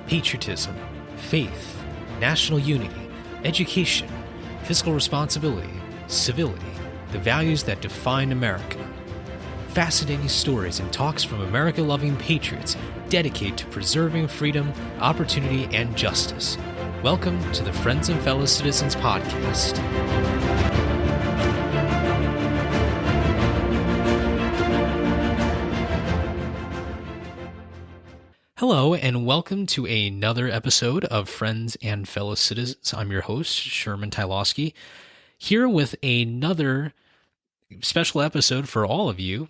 patriotism, faith, national unity, education, fiscal responsibility, civility, the values that define America. Fascinating stories and talks from America-loving patriots dedicated to preserving freedom, opportunity, and justice. Welcome to the Friends and Fellow Citizens podcast. Hello, and welcome to another episode of Friends and Fellow Citizens. I'm your host, Sherman Tylowski, here with another special episode for all of you,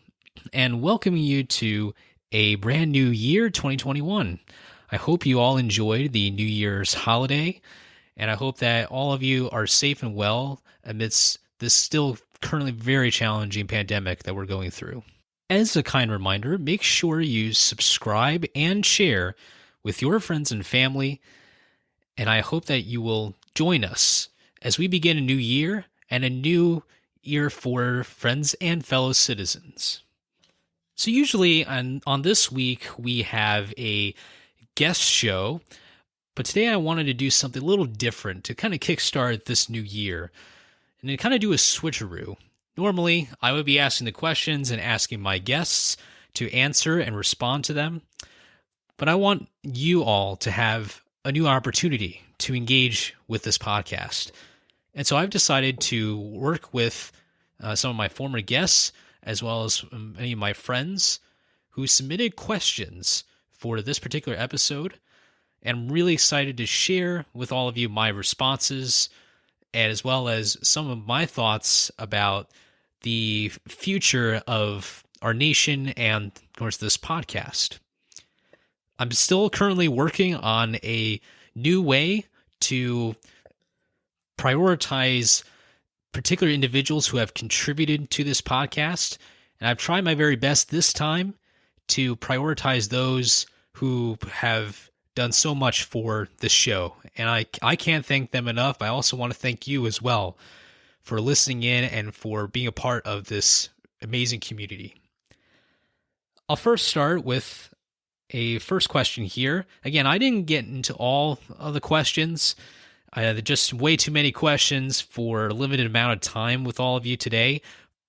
and welcoming you to a brand new year, 2021. I hope you all enjoyed the New Year's holiday, and I hope that all of you are safe and well amidst this still currently very challenging pandemic that we're going through. As a kind reminder, make sure you subscribe and share with your friends and family, and I hope that you will join us as we begin a new year and a new year for Friends and Fellow Citizens. So usually on this week, we have a guest show, but today I wanted to do something a little different to kind of kickstart this new year and to kind of do a switcheroo. Normally, I would be asking the questions and asking my guests to answer and respond to them, but I want you all to have a new opportunity to engage with this podcast. And so I've decided to work with some of my former guests, as well as many of my friends who submitted questions for this particular episode. And I'm really excited to share with all of you my responses, as well as some of my thoughts about the future of our nation and, of course, this podcast. I'm still currently working on a new way to prioritize particular individuals who have contributed to this podcast, and I've tried my very best this time to prioritize those who have done so much for this show. And I can't thank them enough. I also want to thank you as well for listening in and for being a part of this amazing community. I'll first start with a first question here. Again, I didn't get into all of the questions. I had just way too many questions for a limited amount of time with all of you today,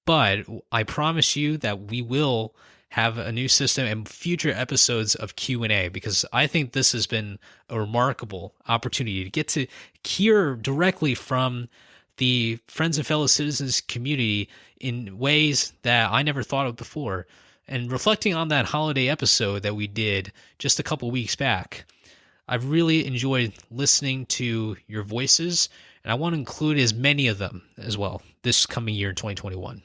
but I promise you that we will have a new system and future episodes of Q&A, because I think this has been a remarkable opportunity to get to hear directly from the Friends and Fellow Citizens community in ways that I never thought of before. And reflecting on that holiday episode that we did just a couple weeks back, I've really enjoyed listening to your voices, and I want to include as many of them as well this coming year in 2021.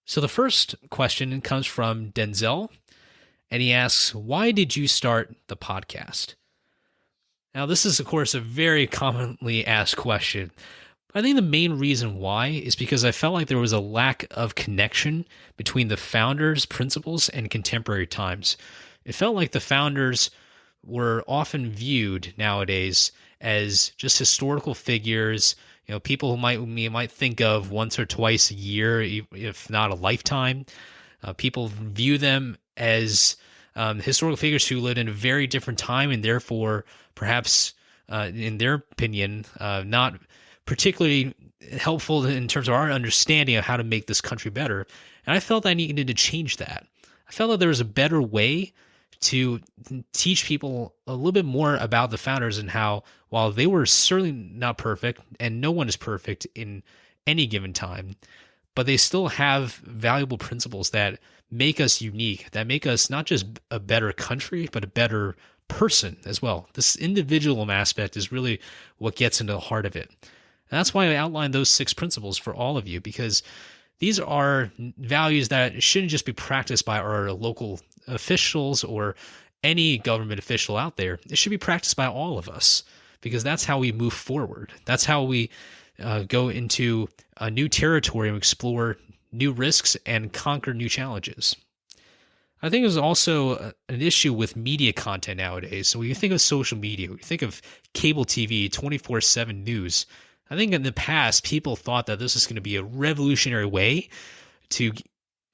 So the first question comes from Denzel, and he asks, why did you start the podcast? Now, this is, of course, a very commonly asked question. I think the main reason why is because I felt like there was a lack of connection between the founders' principles and contemporary times. It felt like the founders were often viewed nowadays as just historical figures, people who we might think of once or twice a year, if not a lifetime. People view them as historical figures who lived in a very different time and therefore perhaps, in their opinion, not particularly helpful in terms of our understanding of how to make this country better. And I felt I needed to change that. I felt that there was a better way to teach people a little bit more about the founders and how, while they were certainly not perfect, and no one is perfect in any given time, but they still have valuable principles that make us unique, that make us not just a better country, but a better person as well. This individual aspect is really what gets into the heart of it. And that's why I outlined those 6 principles for all of you, because these are values that shouldn't just be practiced by our local officials or any government official out there. It should be practiced by all of us, because that's how we move forward. That's how we go into a new territory and explore new risks and conquer new challenges. I think there's also an issue with media content nowadays. So when you think of social media, when you think of cable TV, 24/7 news, I think in the past, people thought that this is going to be a revolutionary way to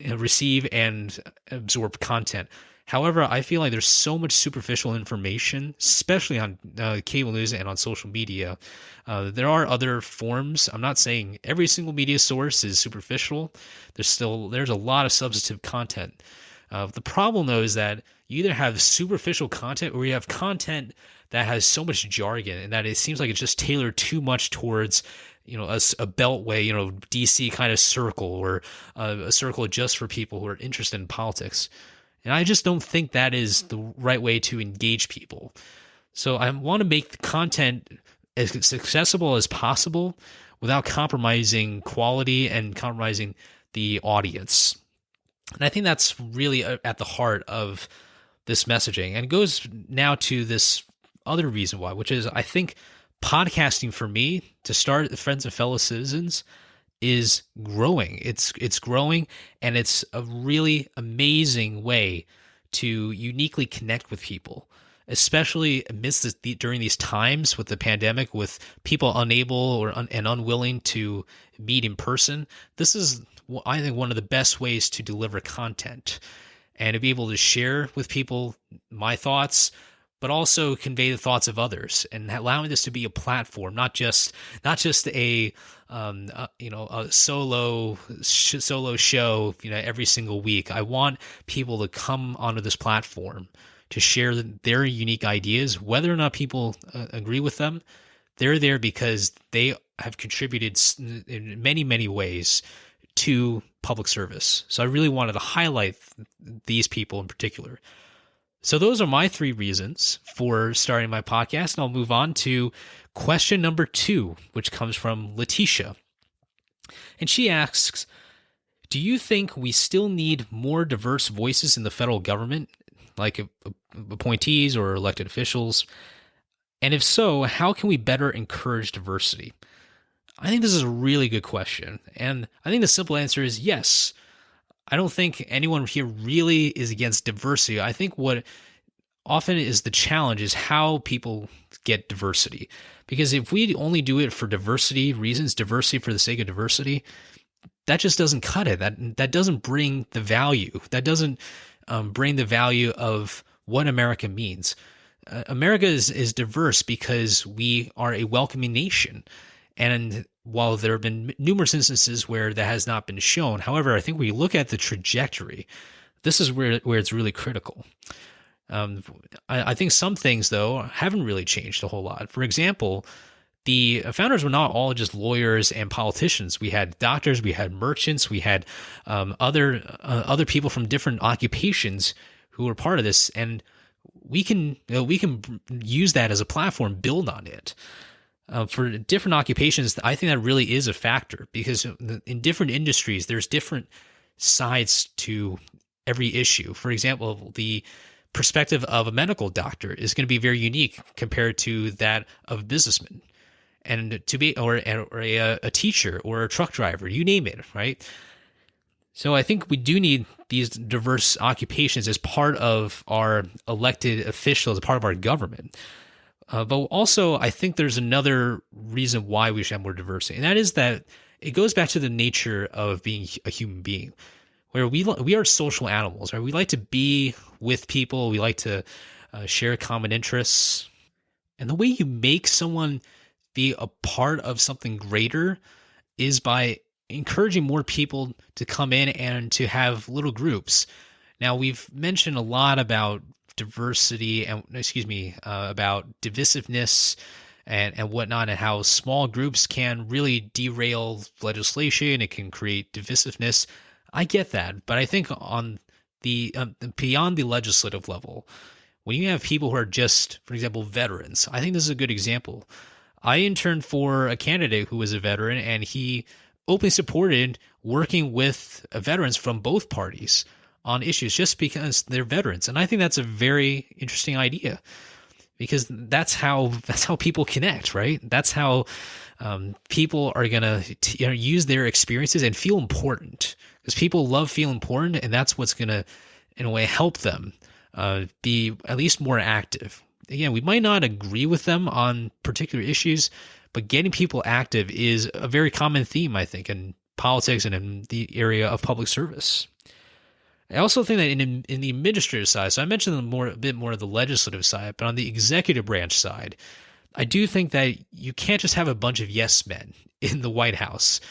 receive and absorb content. However, I feel like there's so much superficial information, especially on cable news and on social media. There are other forms. I'm not saying every single media source is superficial. There's a lot of substantive content. The problem though is that you either have superficial content or you have content that has so much jargon and that it seems like it's just tailored too much towards a beltway, DC kind of circle, or a circle just for people who are interested in politics. And I just don't think that is the right way to engage people. So I want to make the content as accessible as possible without compromising quality and compromising the audience. And I think that's really at the heart of this messaging. And it goes now to this other reason why, which is I think podcasting for me, to start Friends and Fellow Citizens, is growing. It's growing, and it's a really amazing way to uniquely connect with people, especially amidst during these times with the pandemic, with people unable and unwilling to meet in person. This is, I think, one of the best ways to deliver content and to be able to share with people my thoughts, but also convey the thoughts of others, and allowing this to be a platform, not just a solo show, every single week. I want people to come onto this platform to share their unique ideas, whether or not people agree with them. They're there because they have contributed in many, many ways to public service. So I really wanted to highlight these people in particular. So those are my 3 reasons for starting my podcast, and I'll move on to question number 2, which comes from Letitia. And she asks, do you think we still need more diverse voices in the federal government, like appointees or elected officials? And if so, how can we better encourage diversity? I think this is a really good question, and I think the simple answer is yes. I don't think anyone here really is against diversity. I think what often is the challenge is how people get diversity. Because if we only do it for diversity reasons, diversity for the sake of diversity, that just doesn't cut it. That doesn't bring the value. That doesn't bring the value of what America means. America is diverse because we are a welcoming nation. And while there have been numerous instances where that has not been shown, however, I think when you look at the trajectory, this is where it's really critical. I think some things, though, haven't really changed a whole lot. For example, the founders were not all just lawyers and politicians. We had doctors, we had merchants, we had other people from different occupations who were part of this, and we can use that as a platform, build on it. For different occupations, I think that really is a factor, because in different industries, there's different sides to every issue. For example, the perspective of a medical doctor is going to be very unique compared to that of a businessman, and a teacher or a truck driver, you name it, right? So I think we do need these diverse occupations as part of our elected officials, as part of our government. But also, I think there's another reason why we should have more diversity, and that is that it goes back to the nature of being a human being, where we are social animals, right? We like to be with people. We like to share common interests. And the way you make someone be a part of something greater is by encouraging more people to come in and to have little groups. Now, we've mentioned a lot about diversity and about divisiveness and whatnot, and how small groups can really derail legislation. It can create divisiveness. I get that, but I think on the beyond the legislative level, when you have people who are just, for example, veterans, I think this is a good example. I interned for a candidate who was a veteran, and he openly supported working with veterans from both parties on issues just because they're veterans. And I think that's a very interesting idea, because that's how people connect, right? That's how people are going to use their experiences and feel important, because people love feeling important, and that's what's going to, in a way, help them be at least more active. Again, we might not agree with them on particular issues, but getting people active is a very common theme, I think, in politics and in the area of public service. I also think that in the administrative side, so I mentioned a bit more of the legislative side, but on the executive branch side, I do think that you can't just have a bunch of yes men in the White House.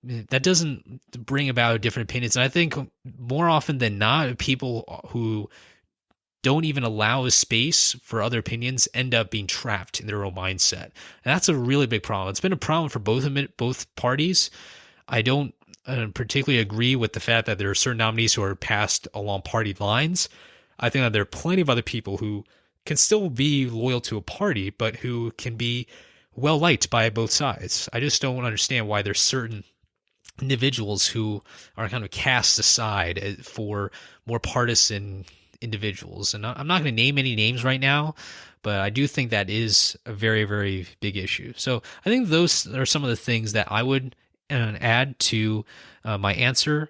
That doesn't bring about different opinions. And I think more often than not, people who don't even allow a space for other opinions end up being trapped in their own mindset. And that's a really big problem. It's been a problem for both parties. I don't particularly agree with the fact that there are certain nominees who are passed along party lines. I think that there are plenty of other people who can still be loyal to a party, but who can be well liked by both sides. I just don't understand why there's certain individuals who are kind of cast aside for more partisan individuals. And I'm not going to name any names right now, but I do think that is a very, very big issue. So I think those are some of the things that I would add to my answer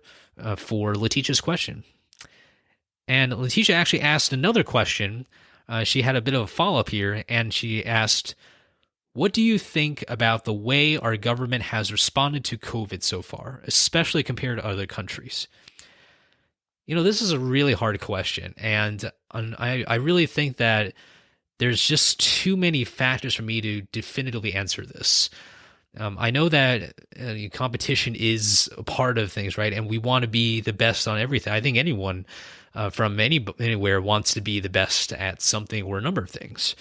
for Letitia's question. And Letitia actually asked another question. She had a bit of a follow-up here, and she asked, what do you think about the way our government has responded to COVID so far, especially compared to other countries? This is a really hard question, and I really think that there's just too many factors for me to definitively answer this. I know that competition is a part of things, right? And we want to be the best on everything. I think anyone from anywhere wants to be the best at something or a number of things.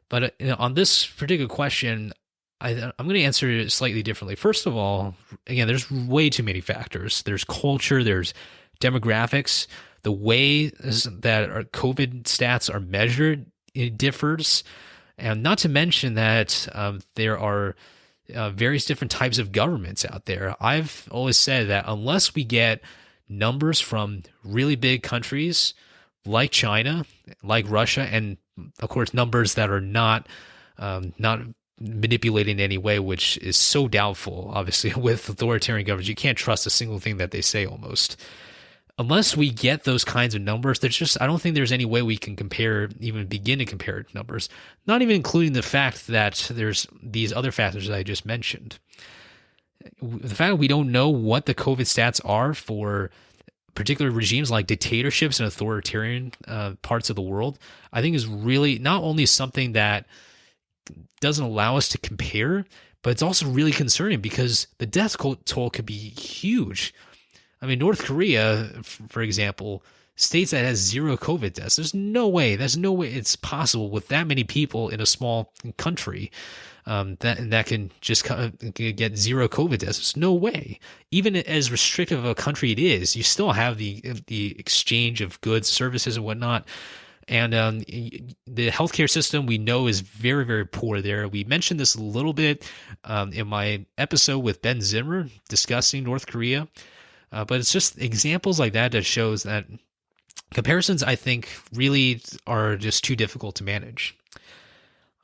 But on this particular question, I'm going to answer it slightly differently. First of all, again, there's way too many factors. There's culture, there's demographics, the way that our COVID stats are measured, it differs. And not to mention that there are various different types of governments out there. I've always said that unless we get numbers from really big countries like China, like Russia, and of course numbers that are not manipulated in any way, which is so doubtful, obviously, with authoritarian governments. You can't trust a single thing that they say almost. Unless we get those kinds of numbers, I don't think there's any way we can even begin to compare numbers, not even including the fact that there's these other factors that I just mentioned. The fact that we don't know what the COVID stats are for particular regimes like dictatorships and authoritarian parts of the world, I think is really not only something that doesn't allow us to compare, but it's also really concerning because the death toll could be huge. I mean, North Korea, for example, states that has zero COVID deaths. There's no way it's possible with that many people in a small country that can just get zero COVID deaths. There's no way. Even as restrictive of a country it is, you still have the exchange of goods, services, and whatnot. And the healthcare system we know is very, very poor there. We mentioned this a little bit in my episode with Ben Zimmer discussing North Korea. But it's just examples like that shows that comparisons, I think, really are just too difficult to manage.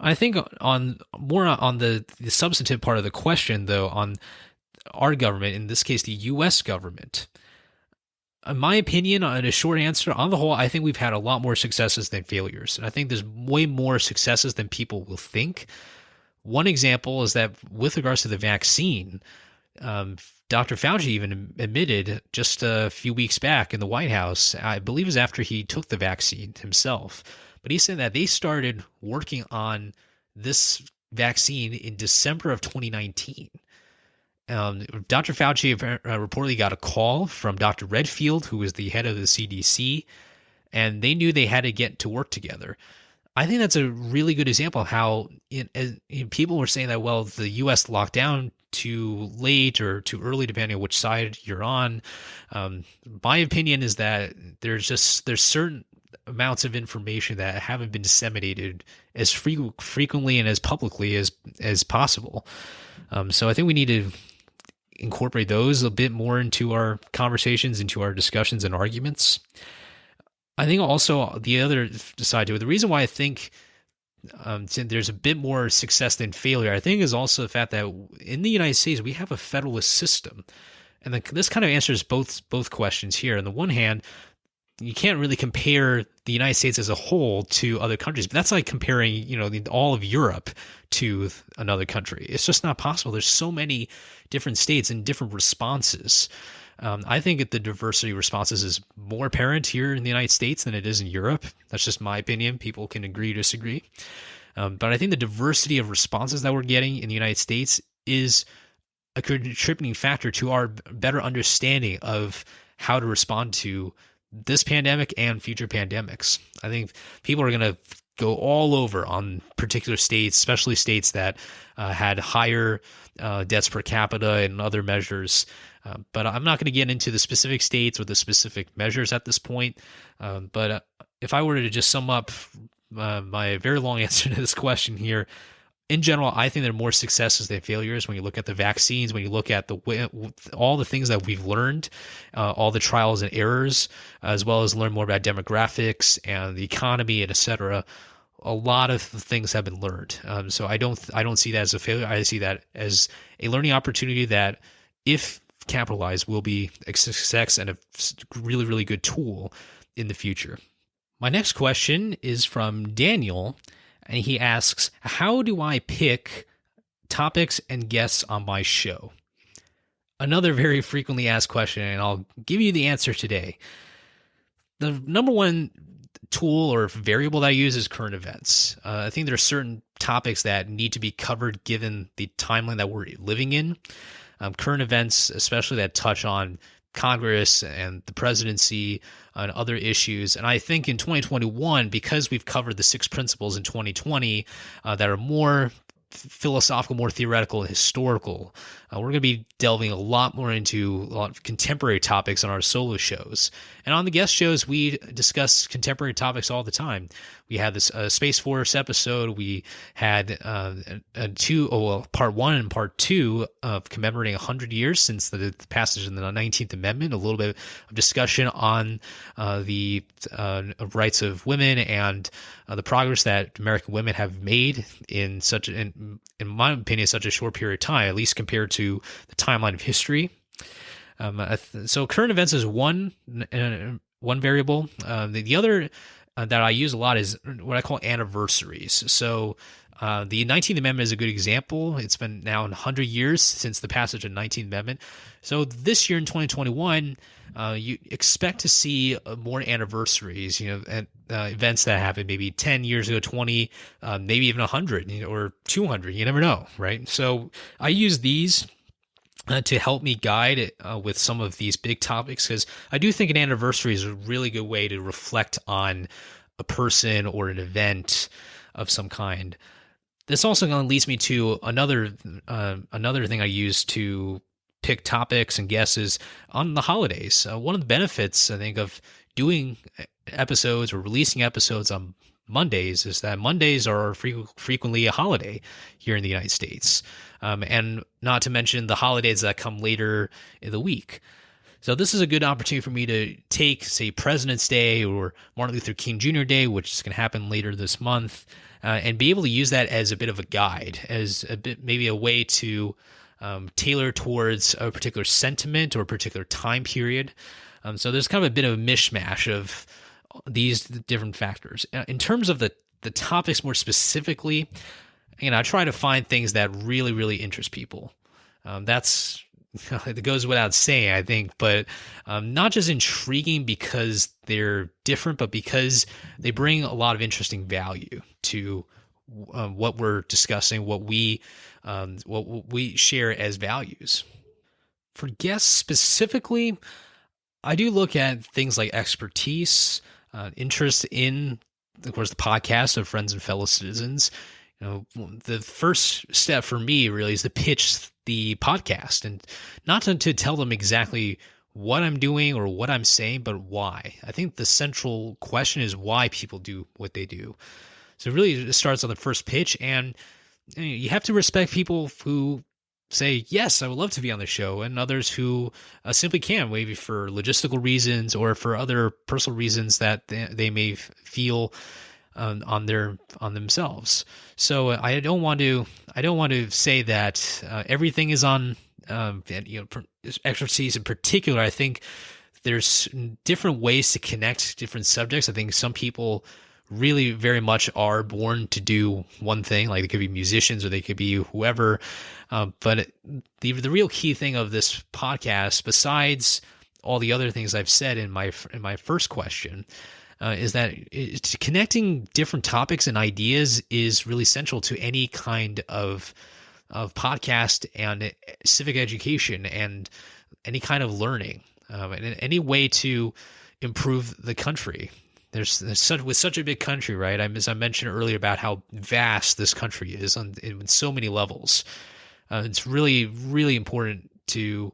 I think on the substantive part of the question, though, on our government, in this case, the U.S. government, in my opinion, on a short answer, on the whole, I think we've had a lot more successes than failures. And I think there's way more successes than people will think. One example is that with regards to the vaccine, Dr. Fauci even admitted just a few weeks back in the White House, I believe it was after he took the vaccine himself, but he said that they started working on this vaccine in December of 2019. Dr. Fauci reportedly got a call from Dr. Redfield, who was the head of the CDC, and they knew they had to get to work together. I think that's a really good example of how people were saying that, well, the U.S. locked down too late or too early, depending on which side you're on. My opinion is that there's certain amounts of information that haven't been disseminated as frequently and as publicly as possible. So I think we need to incorporate those a bit more into our conversations, into our discussions and arguments. I think also the other side to it, the reason why I think there's a bit more success than failure, I think, is also the fact that in the United States, we have a federalist system. And this kind of answers both questions here. On the one hand, you can't really compare the United States as a whole to other countries, but that's like comparing, all of Europe to another country. It's just not possible. There's so many different states and different responses. I think the diversity of responses is more apparent here in the United States than it is in Europe. That's just my opinion. People can agree or disagree. But I think the diversity of responses that we're getting in the United States is a contributing factor to our better understanding of how to respond to this pandemic and future pandemics. I think people are going to go all over on particular states, especially states that had higher deaths per capita and other measures. But I'm not going to get into the specific states or the specific measures at this point. But if I were to just sum up my very long answer to this question here, in general, I think there are more successes than failures when you look at the vaccines, when you look at all the things that we've learned, all the trials and errors, as well as learn more about demographics and the economy and et cetera. A lot of things have been learned. So I don't see that as a failure. I see that as a learning opportunity that, if capitalized, will be a success and a really, really good tool in the future. My next question is from Daniel. And he asks, how do I pick topics and guests on my show? Another very frequently asked question, and I'll give you the answer today. The number one tool or variable that I use is current events. I think there are certain topics that need to be covered given the timeline that we're living in. Current events, especially that touch on Congress and the presidency and other issues. And I think in 2021, because we've covered the 6 principles in 2020 that are more philosophical, more theoretical, and historical, we're going to be delving a lot more into a lot of contemporary topics on our solo shows. And on the guest shows, we discuss contemporary topics all the time. We had this Space Force episode. We had part 1 and part 2 of commemorating 100 years since the passage of the 19th Amendment, a little bit of discussion on the rights of women and the progress that American women have made in my opinion, such a short period of time, at least compared to the timeline of history. So current events is one variable. The other that I use a lot is what I call anniversaries. So the 19th Amendment is a good example. It's been now 100 years since the passage of the 19th Amendment. So this year in 2021, you expect to see more anniversaries, and events that happened maybe 10 years ago, 20, maybe even 100 or 200. You never know, right? So I use these to help me guide with some of these big topics, because I do think an anniversary is a really good way to reflect on a person or an event of some kind. This also leads me to another thing I use to pick topics and guesses on the holidays. One of the benefits, I think, of doing episodes or releasing episodes on Mondays is that Mondays are frequently a holiday here in the United States. And not to mention the holidays that come later in the week. So this is a good opportunity for me to take, say, President's Day or Martin Luther King Jr. Day, which is going to happen later this month, and be able to use that as a bit of a guide, as a bit, maybe a way to tailor towards a particular sentiment or a particular time period. So there's kind of a bit of a mishmash of these different factors. In terms of the topics more specifically, I try to find things that really, really interest people. It goes without saying, I think, but not just intriguing because they're different, but because they bring a lot of interesting value to what we're discussing, what we share as values. For guests specifically, I do look at things like expertise, interest in, of course, the podcast of Friends and Fellow Citizens. The first step for me really is to pitch the podcast, and not to tell them exactly what I'm doing or what I'm saying, but why. I think the central question is why people do what they do. So it really starts on the first pitch, and you have to respect people who say, yes, I would love to be on the show, and others who simply can't, maybe for logistical reasons or for other personal reasons that they may feel on themselves. So I don't want to say that everything is on expertise in particular. I think there's different ways to connect different subjects. I think some people really very much are born to do one thing. Like they could be musicians or they could be whoever. But the real key thing of this podcast, besides all the other things I've said in my first question, is that connecting different topics and ideas is really central to any kind of podcast and civic education and any kind of learning, and any way to improve the country. There's with such a big country, right? As I mentioned earlier about how vast this country is in so many levels. It's really, really important to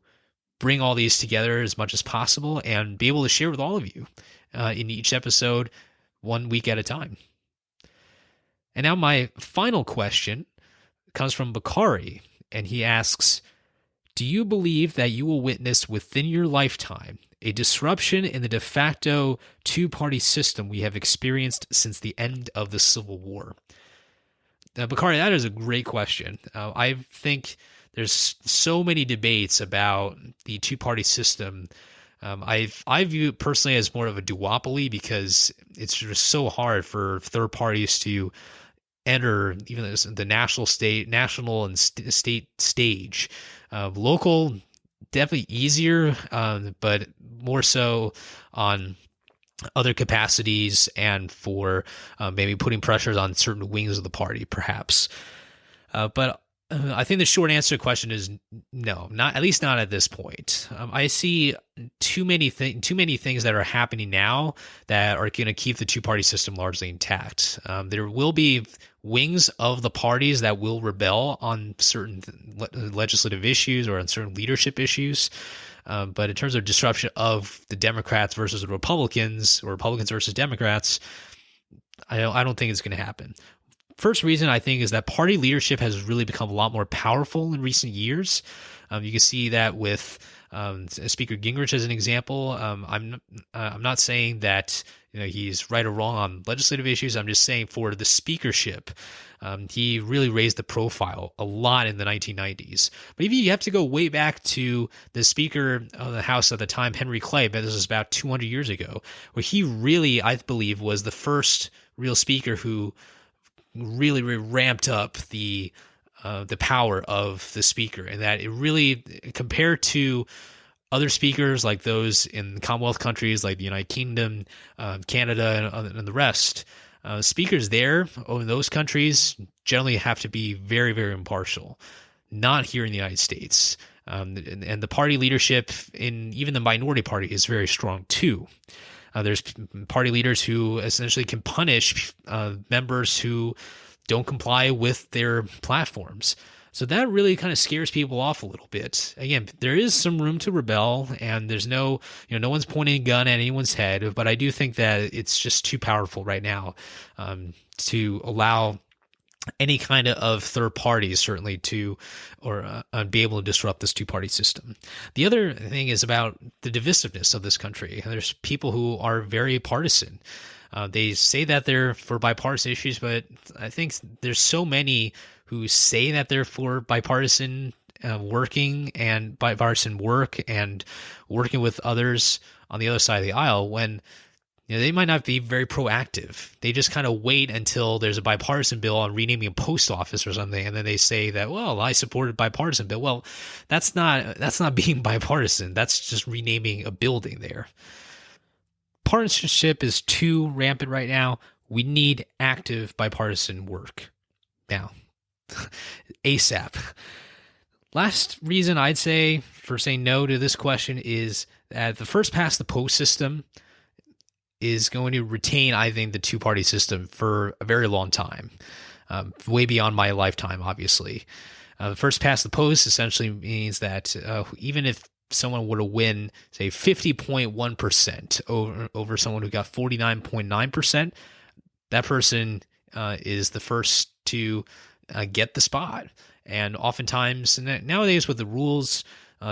bring all these together as much as possible and be able to share with all of you in each episode 1 week at a time. And now my final question comes from Bakari, and he asks, do you believe that you will witness within your lifetime a disruption in the de facto two-party system we have experienced since the end of the Civil War? Now, Bakari, that is a great question. I think there's so many debates about the two-party system. I view it personally as more of a duopoly because it's just so hard for third parties to enter even the national and state stage. Local, definitely easier, but more so on other capacities and for maybe putting pressures on certain wings of the party, perhaps. But I think the short answer to the question is no, not at least not at this point. I see too many things that are happening now that are going to keep the two-party system largely intact. There will be wings of the parties that will rebel on certain legislative issues or on certain leadership issues. But in terms of disruption of the Democrats versus the Republicans or Republicans versus Democrats, I don't think it's going to happen. First reason I think is that party leadership has really become a lot more powerful in recent years. You can see that with Speaker Gingrich as an example. I'm not saying that he's right or wrong on legislative issues. I'm just saying for the speakership, he really raised the profile a lot in the 1990s. But even you have to go way back to the Speaker of the House at the time, Henry Clay, but this was about 200 years ago, where he really, I believe, was the first real speaker who really ramped up the power of the speaker, and that it really, compared to other speakers like those in Commonwealth countries like the United Kingdom, Canada, and the rest, speakers there in those countries generally have to be very, very impartial. Not here in the United States. And the party leadership in even the minority party is very strong too. There's party leaders who essentially can punish members who don't comply with their platforms. So that really kind of scares people off a little bit. Again, there is some room to rebel, and there's no one's pointing a gun at anyone's head, but I do think that it's just too powerful right now to allow any kind of third parties certainly to be able to disrupt this two-party system. The other thing is about the divisiveness of this country. There's people who are very partisan. They say that they're for bipartisan issues, but I think there's so many who say that they're for bipartisan working and bipartisan work and working with others on the other side of the aisle when they might not be very proactive. They just kind of wait until there's a bipartisan bill on renaming a post office or something, and then they say that, well, I supported bipartisan bill. Well, that's not being bipartisan. That's just renaming a building there. Partisanship is too rampant right now. We need active bipartisan work now, ASAP. Last reason I'd say for saying no to this question is that the first past the post system is going to retain, I think, the two-party system for a very long time, way beyond my lifetime, obviously. The first past the post essentially means that even if someone were to win, say, 50.1% over someone who got 49.9%, that person is the first to get the spot. And oftentimes, nowadays with the rules,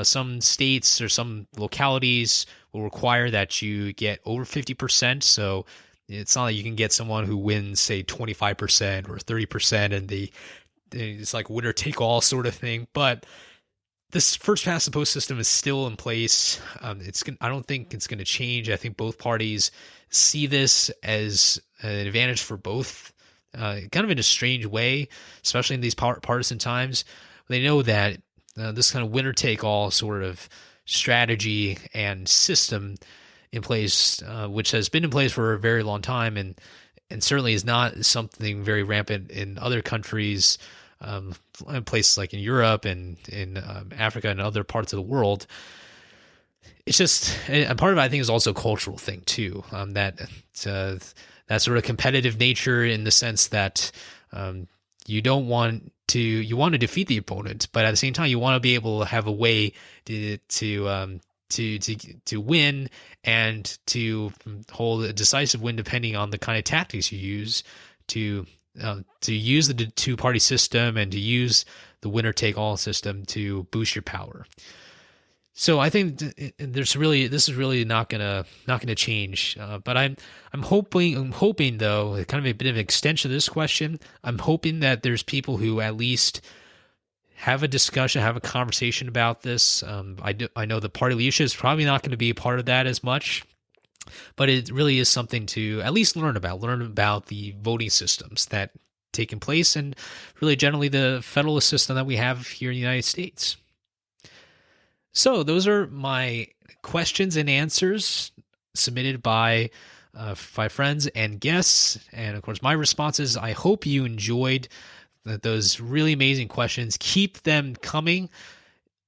some states or some localities will require that you get over 50%. So it's not like you can get someone who wins, say, 25% or 30%, and it's like winner take all sort of thing. But this first past the post system is still in place. I don't think it's going to change. I think both parties see this as an advantage for both, kind of in a strange way, especially in these partisan times. They know that this kind of winner-take-all sort of strategy and system in place, which has been in place for a very long time, and certainly is not something very rampant in other countries, in places like in Europe and in Africa and other parts of the world. It's just, and part of it I think is also a cultural thing too, that sort of competitive nature, in the sense that you want to defeat the opponent, but at the same time you want to be able to have a way to win and to hold a decisive win, depending on the kind of tactics you use to use the two-party system and to use the winner-take-all system to boost your power. So I think this is really not gonna change. But I'm hoping though, kind of a bit of an extension of this question. I'm hoping that there's people who at least have a discussion, have a conversation about this. I know the party leadership is probably not going to be a part of that as much, but it really is something to at least learn about the voting systems that take in place, and really generally the federalist system that we have here in the United States. So those are my questions and answers submitted by friends and guests, and of course my responses. I hope you enjoyed those really amazing questions. Keep them coming.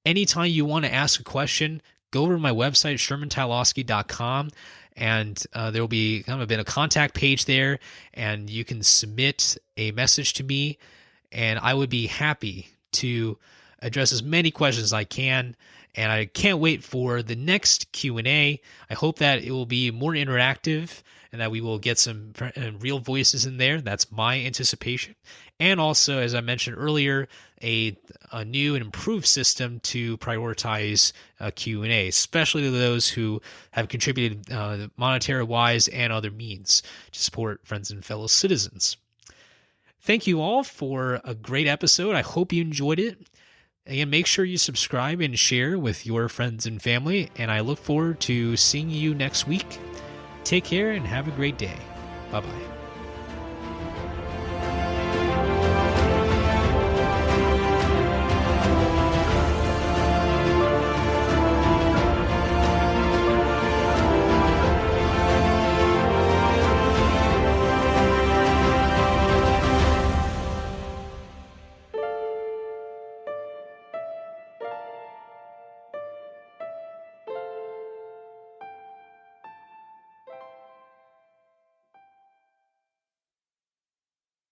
Anytime you want to ask a question, go over to my website, shermantyloski.com, and there will be kind of a contact page there, and you can submit a message to me, and I would be happy to address as many questions as I can. And I can't wait for the next Q&A. I hope that it will be more interactive and that we will get some real voices in there. That's my anticipation. And also, as I mentioned earlier, a new and improved system to prioritize Q&A, especially to those who have contributed monetary-wise and other means to support friends and fellow citizens. Thank you all for a great episode. I hope you enjoyed it. Again, make sure you subscribe and share with your friends and family, and I look forward to seeing you next week. Take care and have a great day. Bye-bye.